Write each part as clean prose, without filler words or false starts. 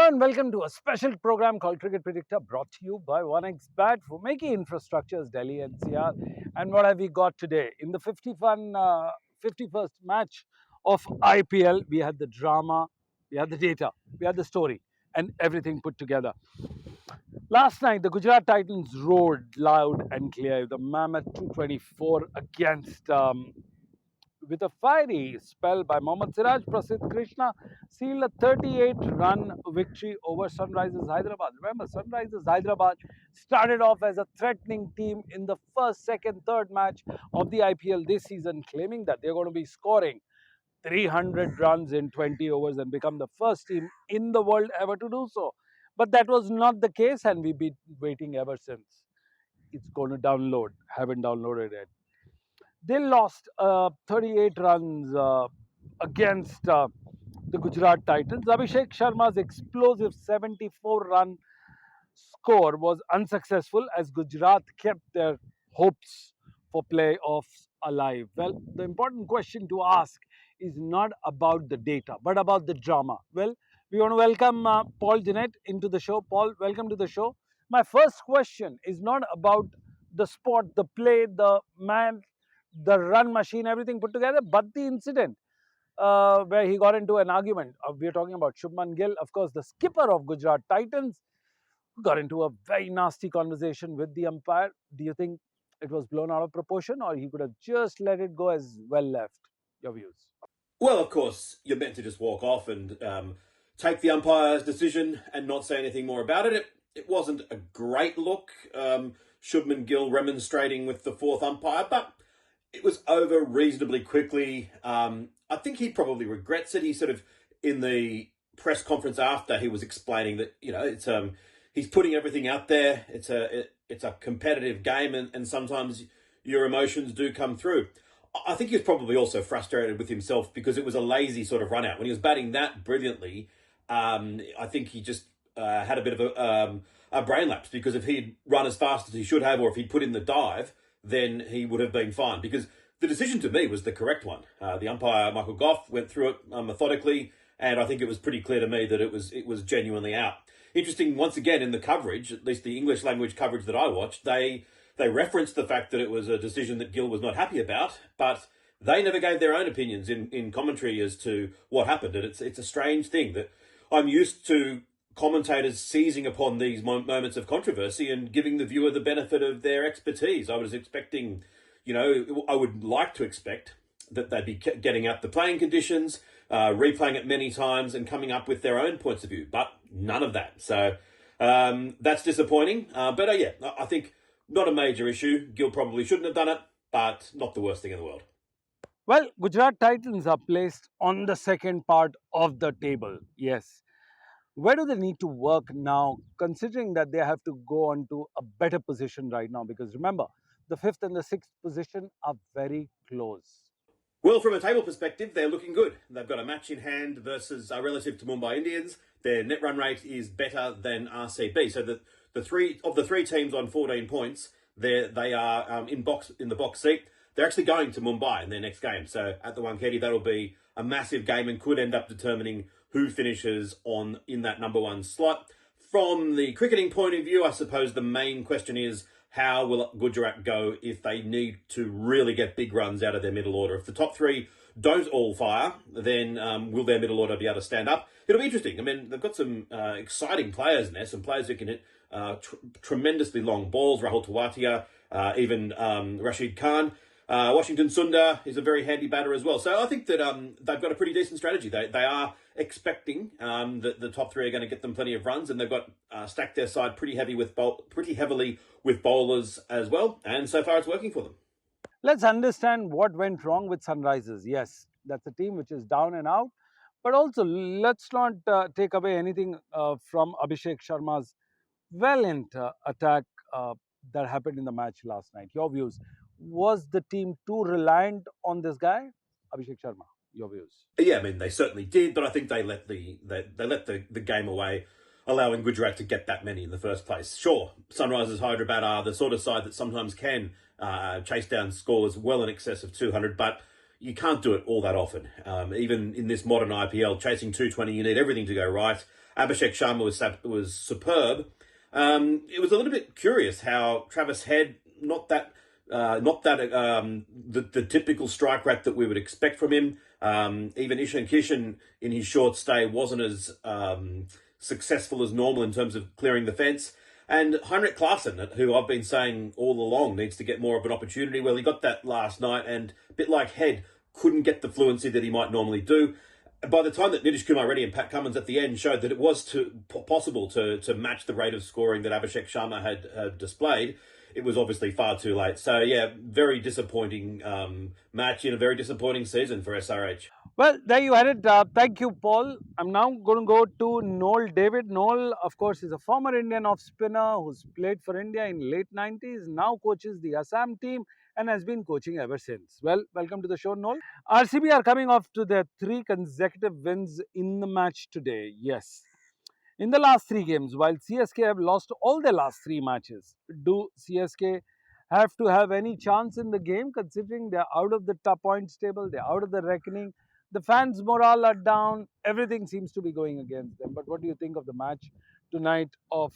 Hello and welcome to a special program called Cricket Predicta, brought to you by 1xBat for Makey Infrastructures, Delhi NCR. And what have we got today? In the 51st match of IPL, we had the drama, we had the data, we had the story, and everything put together. Last night, the Gujarat Titans roared loud and clear. The Mammoth 224 against with a fiery spell by Mohammad Siraj, Prasidh Krishna sealed a 38-run victory over Sunrisers Hyderabad. Remember, Sunrisers Hyderabad started off as a threatening team in the first, second, third match of the IPL this season, claiming that they're going to be scoring 300 runs in 20 overs and become the first team in the world ever to do so. But that was not the case, and we've been waiting ever since. It's going to download. Haven't downloaded it. They lost 38 runs against the Gujarat Titans. Abhishek Sharma's explosive 74-run score was unsuccessful as Gujarat kept their hopes for playoffs alive. Well, the important question to ask is not about the data, but about the drama. Well, we want to welcome Paul Jeanette into the show. Paul, welcome to the show. My first question is not about the sport, the play, the man, the run machine, everything put together, but the incident where he got into an argument. We're talking about Shubman Gill, of course, the skipper of Gujarat Titans, got into a very nasty conversation with the umpire. Do you think it was blown out of proportion, or he could have just let it go as well left? Your views? Well, of course, you're meant to just walk off and take the umpire's decision and not say anything more about it. It wasn't a great look. Shubman Gill remonstrating with the fourth umpire, but it was over reasonably quickly. I think he probably regrets it. He sort of, in the press conference after, he was explaining that, it's he's putting everything out there. It's a competitive game, and sometimes your emotions do come through. I think he was probably also frustrated with himself because it was a lazy sort of run out. When he was batting that brilliantly, I think he just had a bit of a brain lapse, because if he'd run as fast as he should have, or if he'd put in the dive, then he would have been fine, because the decision to me was the correct one. The umpire, Michael Goff, went through it methodically, and I think it was pretty clear to me that it was genuinely out. Interesting, once again, in the coverage, at least the English language coverage that I watched, they referenced the fact that it was a decision that Gill was not happy about, but they never gave their own opinions in commentary as to what happened. And it's a strange thing that I'm used to commentators seizing upon these moments of controversy and giving the viewer the benefit of their expertise. I was expecting, I would like to expect that they'd be getting out the playing conditions, replaying it many times and coming up with their own points of view, but none of that. So that's disappointing. But I think not a major issue. Gill probably shouldn't have done it, but not the worst thing in the world. Well, Gujarat Titans are placed on the second part of the table. Yes. Where do they need to work now, considering that they have to go on to a better position right now? Because remember, the 5th and the 6th position are very close. Well, from a table perspective, they're looking good. They've got a match in hand versus relative to Mumbai Indians. Their net run rate is better than RCB. So the three teams on 14 points, they are in the box seat. They're actually going to Mumbai in their next game. So at the Wankhede, that'll be a massive game and could end up determining who finishes in that number one slot. From the cricketing point of view, I suppose the main question is, how will Gujarat go if they need to really get big runs out of their middle order? If the top three don't all fire, then will their middle order be able to stand up? It'll be interesting. I mean, they've got some exciting players in there, some players who can hit tremendously long balls. Rahul Tewatia, even Rashid Khan. Washington Sundar is a very handy batter as well. So I think that they've got a pretty decent strategy. They are expecting that the top three are going to get them plenty of runs, and they've got stacked their side pretty heavily with bowlers as well. And so far, it's working for them. Let's understand what went wrong with Sunrisers. Yes, that's a team which is down and out. But also, let's not take away anything from Abhishek Sharma's valiant attack that happened in the match last night. Your views? Was the team too reliant on this guy, Abhishek Sharma? Your views? Yeah, I mean, they certainly did, but I think they let the game away, allowing Gujarat to get that many in the first place. Sure, Sunrisers Hyderabad are the sort of side that sometimes can chase down scores well in excess of 200, but you can't do it all that often. Even in this modern IPL, chasing 220, you need everything to go right. Abhishek Sharma was superb. It was a little bit curious how Travis Head, the typical strike rate that we would expect from him. Even Ishan Kishan in his short stay wasn't as successful as normal in terms of clearing the fence. And Heinrich Klaassen, who I've been saying all along needs to get more of an opportunity. Well, he got that last night, and a bit like Head, couldn't get the fluency that he might normally do. By the time that Nitish Kumar Reddy and Pat Cummins at the end showed that it was possible to match the rate of scoring that Abhishek Sharma had displayed, it was obviously far too late. So, yeah, very disappointing match in a very disappointing season for SRH. Well, there you had it. Thank you, Paul. I'm now going to go to Noel David. Noel, of course, is a former Indian off-spinner who's played for India in late 90s, now coaches the Assam team and has been coaching ever since. Well, welcome to the show, Noel. RCB are coming off to their 3 consecutive wins in the match today. Yes. In the last 3 games, while CSK have lost all their last 3 matches, do CSK have to have any chance in the game considering they're out of the top points table, they're out of the reckoning? The fans' morale are down. Everything seems to be going against them. But what do you think of the match tonight of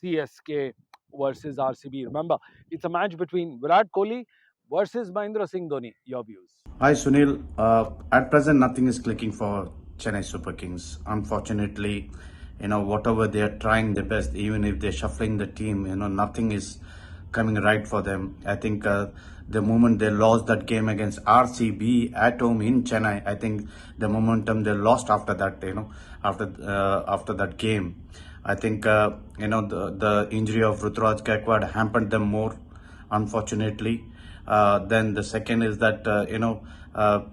CSK versus RCB? Remember, it's a match between Virat Kohli versus Mahendra Singh Dhoni. Your views? Hi Sunil. At present, nothing is clicking for Chennai Super Kings. Unfortunately, whatever they are trying their best, even if they're shuffling the team, nothing is coming right for them. I think the moment they lost that game against RCB at home in Chennai, I think the momentum they lost after that, after that game. I think, the injury of Ruturaj Gaikwad hampered them more, unfortunately. Then the second is that,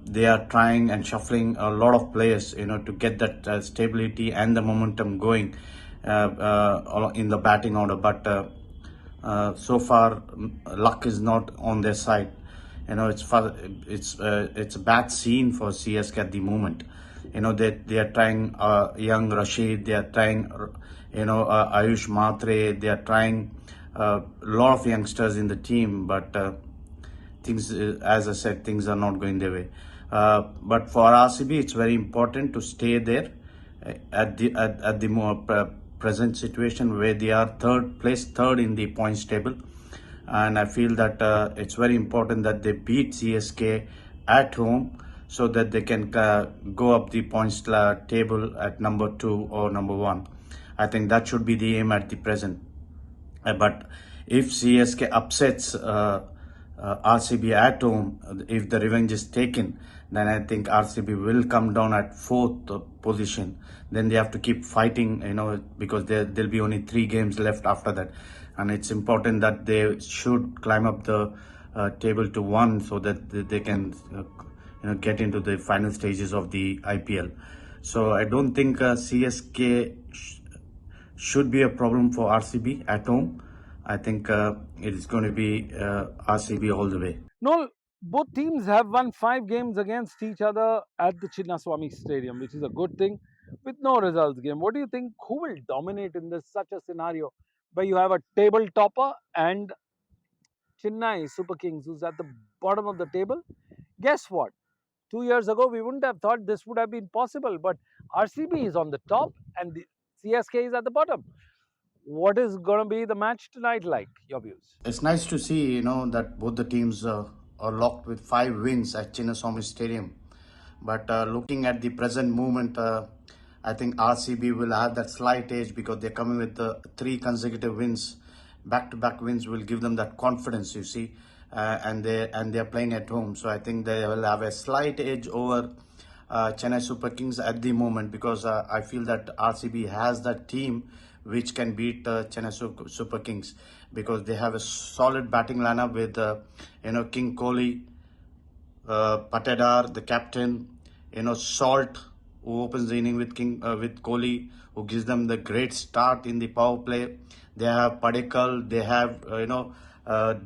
they are trying and shuffling a lot of players, to get that stability and the momentum going in the batting order. But so far, luck is not on their side. It's a bad scene for CSK at the moment. They are trying young Rashid, they are trying Ayush Matre, they are trying a lot of youngsters in the team, but things, as I said, things are not going their way. But for RCB, it's very important to stay there at the more present situation where they are third in the points table, and I feel that it's very important that they beat CSK at home so that they can go up the points table at number 2 or number 1. I think that should be the aim at the present. But if CSK upsets RCB at home, if the revenge is taken, then I think RCB will come down at 4th position. Then they have to keep fighting, because there'll be only 3 games left after that. And it's important that they should climb up the table to 1 so that they can get into the final stages of the IPL. So I don't think CSK should be a problem for RCB at home. I think it is going to be RCB all the way. No, both teams have won 5 games against each other at the Chinnaswamy Stadium, which is a good thing, with no results game. What do you think? Who will dominate in such a scenario where you have a table topper and Chennai Super Kings, who's at the bottom of the table? Guess what? 2 years ago, we wouldn't have thought this would have been possible, but RCB is on the top and the CSK is at the bottom. What is going to be the match tonight like? Your views? It's nice to see, that both the teams are locked with 5 wins at Chinnaswamy Stadium. But looking at the present moment, I think RCB will have that slight edge because they're coming with 3 consecutive wins. Back-to-back wins will give them that confidence, you see, and they're playing at home. So I think they will have a slight edge over Chennai Super Kings at the moment, because I feel that RCB has that team which can beat Chennai Super Kings, because they have a solid batting lineup with King Kohli, Patedar, the captain, Salt, who opens the inning with Kohli, who gives them the great start in the power play. They have Padekal, they have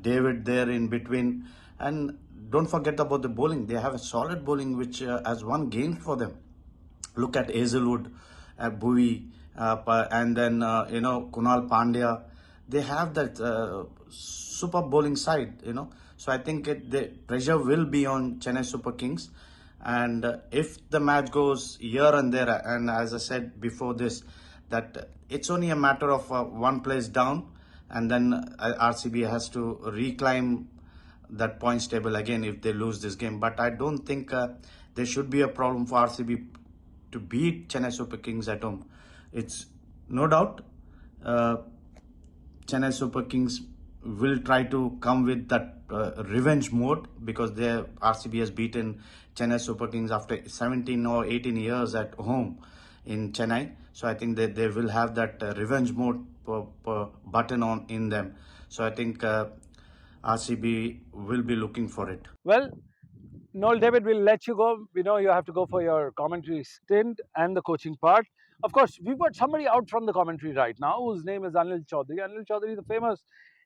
David there in between, and don't forget about the bowling. They have a solid bowling which has won games for them. Look at Hazlewood, Bowie, and then Krunal Pandya. They have that super bowling side, So I think the pressure will be on Chennai Super Kings. And if the match goes here and there, and as I said before this, that it's only a matter of one place down, and then RCB has to reclimb that points table again if they lose this game. But I don't think there should be a problem for RCB to beat Chennai Super Kings at home. It's no doubt Chennai Super Kings will try to come with that revenge mode, because RCB has beaten Chennai Super Kings after 17 or 18 years at home in Chennai. So I think that they will have that revenge mode button on in them. So I think RCB will be looking for it. Well, Noel David, we'll let you go. We know you have to go for your commentary stint and the coaching part. Of course, we've got somebody out from the commentary right now whose name is Anil Chaudhary. Anil Chaudhary, the famous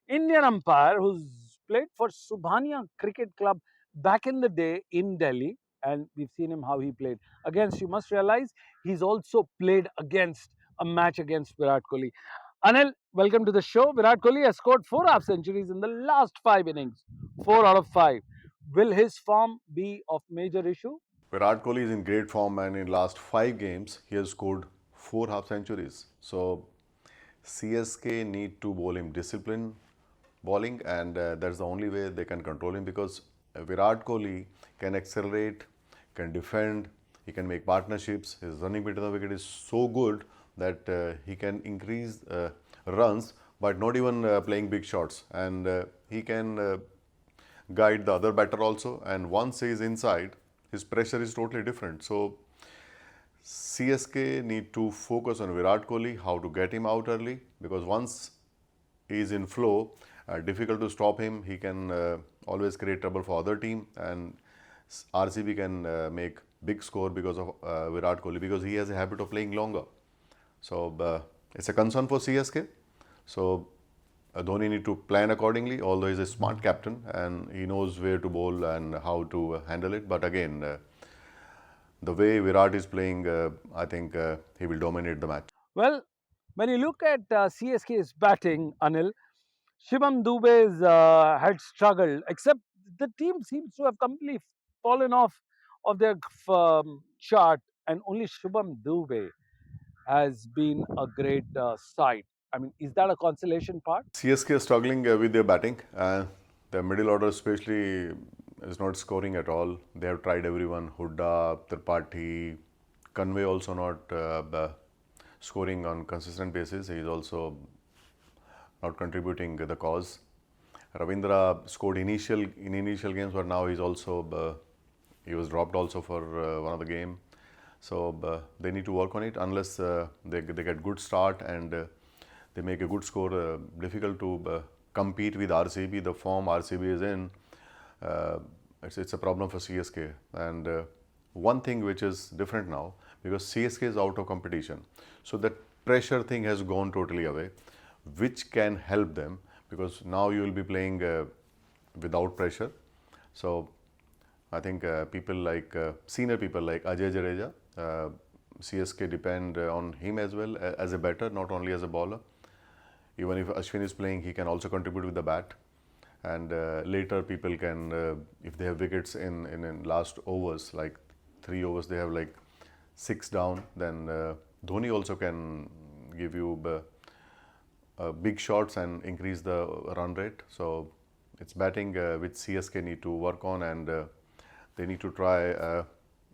Indian umpire who's played for Subhania Cricket Club back in the day in Delhi. And we've seen him how he played against. You must realize he's also played against a match against Virat Kohli. Anil, welcome to the show. Virat Kohli has scored 4 half centuries in the last 5 innings, 4 out of 5. Will his form be of major issue? Virat Kohli is in great form, and in last 5 games he has scored 4 half centuries. So CSK need to bowl him discipline bowling, and that's the only way they can control him, because Virat Kohli can accelerate, can defend, he can make partnerships. His running between the wicket is so good that he can increase runs, but not even playing big shots, and he can guide the other batter also. And once he is inside, his pressure is totally different. So CSK need to focus on Virat Kohli, how to get him out early, because once he is in flow, difficult to stop him. He can always create trouble for other team, and RCB can make big score because of Virat Kohli, because he has a habit of playing longer. So it's a concern for CSK. So Dhoni need to plan accordingly, although he's a smart captain and he knows where to bowl and how to handle it. But again, the way Virat is playing, I think he will dominate the match. Well, when you look at CSK's batting, Anil, Shivam Dube's had struggled, except the team seems to have completely fallen off of their chart, and only Shivam Dube has been a great sight. I mean, is that a consolation part? CSK is struggling with their batting. The middle order especially is not scoring at all. They have tried everyone. Hooda, Tripathi, Conway also not scoring on consistent basis. He is also not contributing the cause. Ravindra scored in initial games, but now he's also he was dropped also for one of the game. So they need to work on it. Unless they get good start and they make a good score, difficult to compete with RCB. The form RCB is in, it's a problem for CSK. And one thing which is different now, because CSK is out of competition, so that pressure thing has gone totally away, which can help them, because now you will be playing without pressure. So I think people like senior people like Ajay Jadeja, CSK depend on him as well as a batter, not only as a bowler. Even if Ashwin is playing, he can also contribute with the bat. And later people can, if they have wickets in last overs, like 3 overs, they have like 6 down, then Dhoni also can give you big shots and increase the run rate. So it's batting which CSK need to work on, and they need to try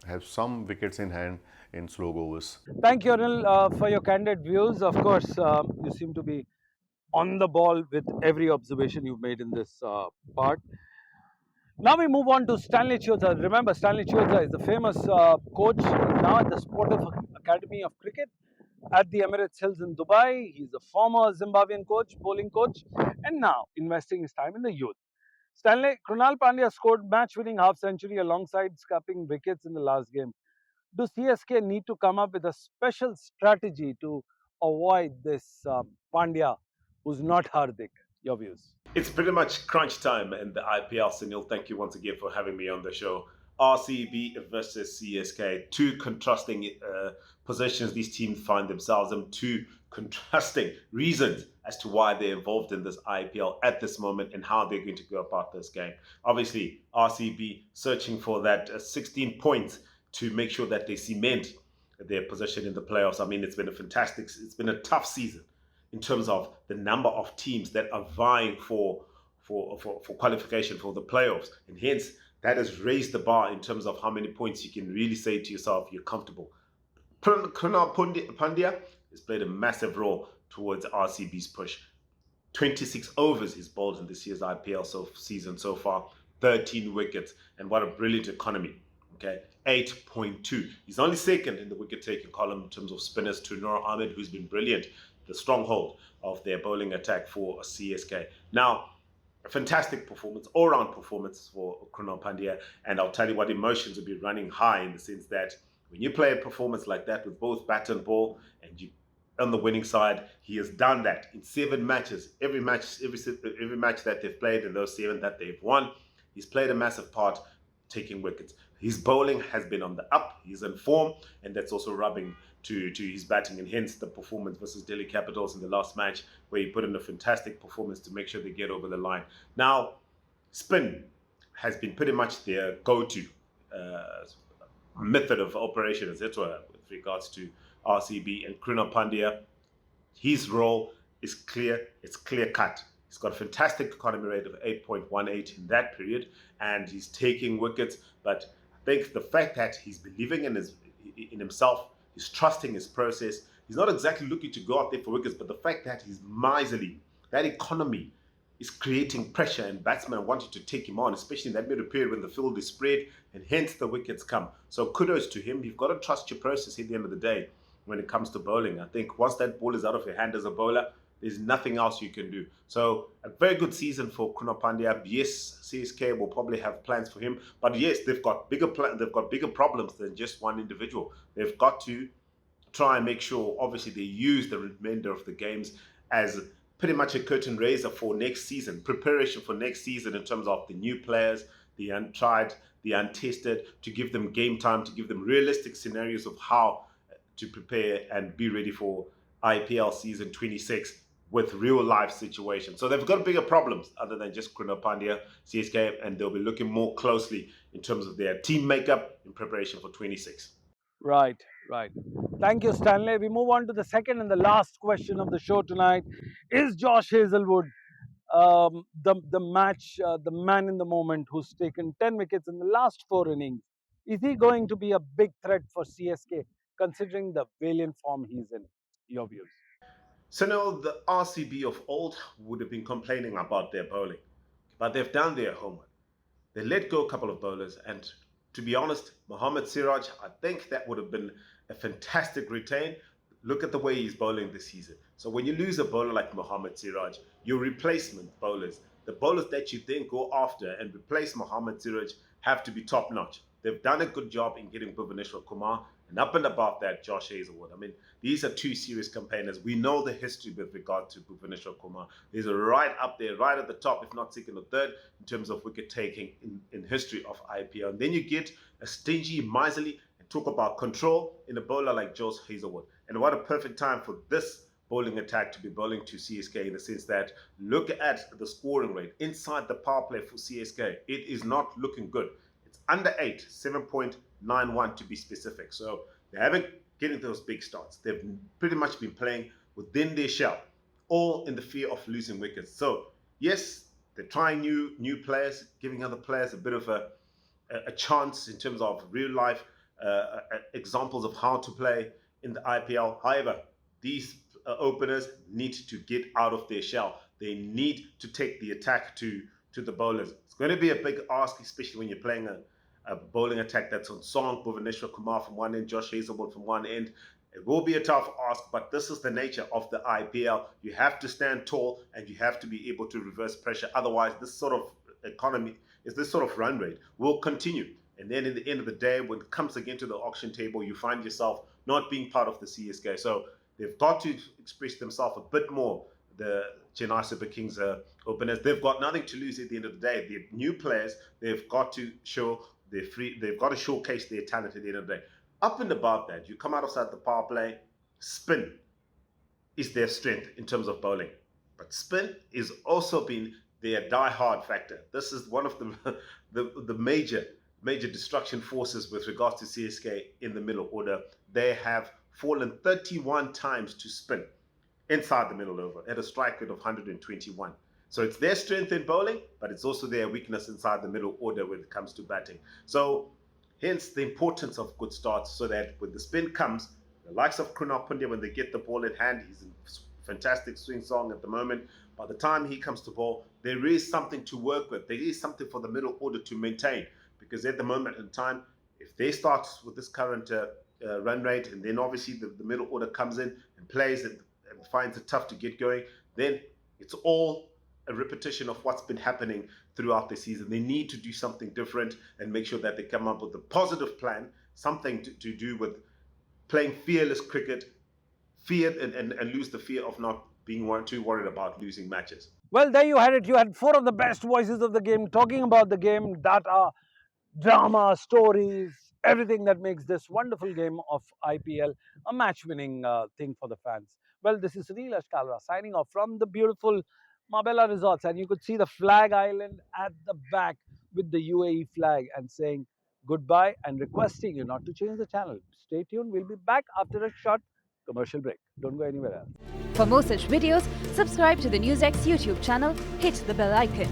have some wickets in hand in slow overs. Thank you, Anil, for your candid views. Of course, you seem to be on the ball with every observation you've made in this part. Now we move on to Stanley Chiozza. Remember, Stanley Chiozza is the famous coach now at the Sportive Academy of Cricket at the Emirates Hills in Dubai. He's a former Zimbabwean coach, bowling coach, and now investing his time in the youth. Stanley, Krunal Pandya scored match-winning half-century alongside scupping wickets in the last game. Do CSK need to come up with a special strategy to avoid this Pandya, who's not Hardik? Your views? It's pretty much crunch time in the IPL. Sunil, thank you once again for having me on the show. RCB versus CSK, two contrasting positions these teams find themselves in, two contrasting reasons as to why they're involved in this IPL at this moment and how they're going to go about this game. Obviously, RCB searching for that 16 points to make sure that they cement their position in the playoffs. I mean, it's been a tough season in terms of the number of teams that are vying for qualification for the playoffs. And hence, that has raised the bar in terms of how many points you can really say to yourself you're comfortable. Krunal Pandya has played a massive role towards RCB's push. 26 overs he's bowled in this year's IPL season so far, 13 wickets, and what a brilliant economy. Okay, 8.2. He's only second in the wicket-taking column in terms of spinners to Nur Ahmed, who's been brilliant, the stronghold of their bowling attack for CSK. Now, a fantastic performance, all-round performance for Krunal Pandya, and I'll tell you what, emotions will be running high in the sense that when you play a performance like that with both bat and ball, and you on the winning side, he has done that in 7 matches. Every match that they've played, and those 7 that they've won, he's played a massive part taking wickets. His bowling has been on the up, he's in form, and that's also rubbing to his batting, and hence the performance versus Delhi Capitals in the last match, where he put in a fantastic performance to make sure they get over the line. Now, spin has been pretty much their go-to method of operation, etc., with regards to RCB. And Krunal Pandya, his role is clear, it's clear-cut. He's got a fantastic economy rate of 8.18 in that period, and he's taking wickets. But I think the fact that he's believing in himself, he's trusting his process, he's not exactly looking to go out there for wickets, but the fact that he's miserly, that economy is creating pressure, and batsmen wanting to take him on, especially in that middle period when the field is spread, and hence the wickets come. So kudos to him. You've got to trust your process at the end of the day when it comes to bowling. I think once that ball is out of your hand as a bowler, there's nothing else you can do. So a very good season for Krunal Pandya. Yes, CSK will probably have plans for him, but yes, they've got bigger problems than just one individual. They've got to try and make sure, obviously, they use the remainder of the games as pretty much a curtain raiser for next season, preparation for next season in terms of the new players, the untried, the untested, to give them game time, to give them realistic scenarios of how to prepare and be ready for IPL season 26 with real life situations. So they've got bigger problems other than just Krunal Pandya, CSK, and they'll be looking more closely in terms of their team makeup in preparation for 26. Right. Thank you, Stanley. We move on to the second and the last question of the show tonight. Is Josh Hazlewood the man in the moment who's taken 10 wickets in the last 4 innings? Is he going to be a big threat for CSK, considering the valiant form he's in? Your views? So now the RCB of old would have been complaining about their bowling, but they've done their homework. They let go a couple of bowlers, and to be honest, Mohammad Siraj, I think that would have been a fantastic retain. Look at the way he's bowling this season. So when you lose a bowler like Mohammad Siraj, your replacement bowlers, the bowlers that you then go after and replace Mohammad Siraj, have to be top-notch. They've done a good job in getting Bhuvaneshwar Kumar, and up and above that, Josh Hazlewood. I mean, these are 2 serious campaigners. We know the history with regard to Bhuvaneshwar Kumar. He's right up there, right at the top, if not second or third, in terms of wicket taking in history of IPL. And then you get a stingy, miserly, and talk about control in a bowler like Josh Hazlewood. And what a perfect time for this bowling attack to be bowling to CSK, in the sense that look at the scoring rate inside the power play for CSK. It is not looking good. It's under 8, 7.91 to be specific. So they haven't getting those big starts. They've pretty much been playing within their shell, all in the fear of losing wickets. So yes, they're trying new players, giving other players a bit of a chance in terms of real life examples of how to play in the IPL. However, these openers need to get out of their shell. They need to take the attack to the bowlers. It's going to be a big ask, especially when you're playing a bowling attack that's on Song, Bhuvaneshwar Kumar from one end, Josh Hazlewood from one end. It will be a tough ask, but this is the nature of the IPL. You have to stand tall and you have to be able to reverse pressure. Otherwise, this sort of economy, this sort of run rate will continue. And then in the end of the day, when it comes again to the auction table, you find yourself not being part of the CSK. So they've got to express themselves a bit more. The Chennai Super Kings openers, they've got nothing to lose at the end of the day. They're new players. They've got to show they've got to showcase their talent at the end of the day. Up and above that, you come outside the power play, spin. is their strength in terms of bowling. But spin is also been their die-hard factor. This is one of the major destruction forces with regards to CSK in the middle order. They have fallen 31 times to spin inside the middle over at a strike rate of 121. So it's their strength in bowling, but it's also their weakness inside the middle order when it comes to batting. So hence the importance of good starts, so that when the spin comes, the likes of Krunal Pandya, when they get the ball in hand, he's in fantastic swing song at the moment. By the time he comes to bowl, there is something to work with. There is something for the middle order to maintain, because at the moment in time, if they start with this current run rate, and then obviously the middle order comes in and plays and finds it tough to get going, then it's all a repetition of what's been happening throughout the season. They need to do something different and make sure that they come up with a positive plan, something to do with playing fearless cricket, and lose the fear of not being too worried about losing matches. Well, there you had it. You had four of the best voices of the game talking about the game, that are drama, stories, everything that makes this wonderful game of IPL a match-winning thing for the fans. Well, this is Sunil Ashkalra signing off from the beautiful Marbella Resorts, and you could see the flag island at the back with the UAE flag, and saying goodbye and requesting you not to change the channel. Stay tuned. We'll be back after a short commercial break. Don't go anywhere else. For more such videos, subscribe to the Newsx YouTube channel, hit the bell icon.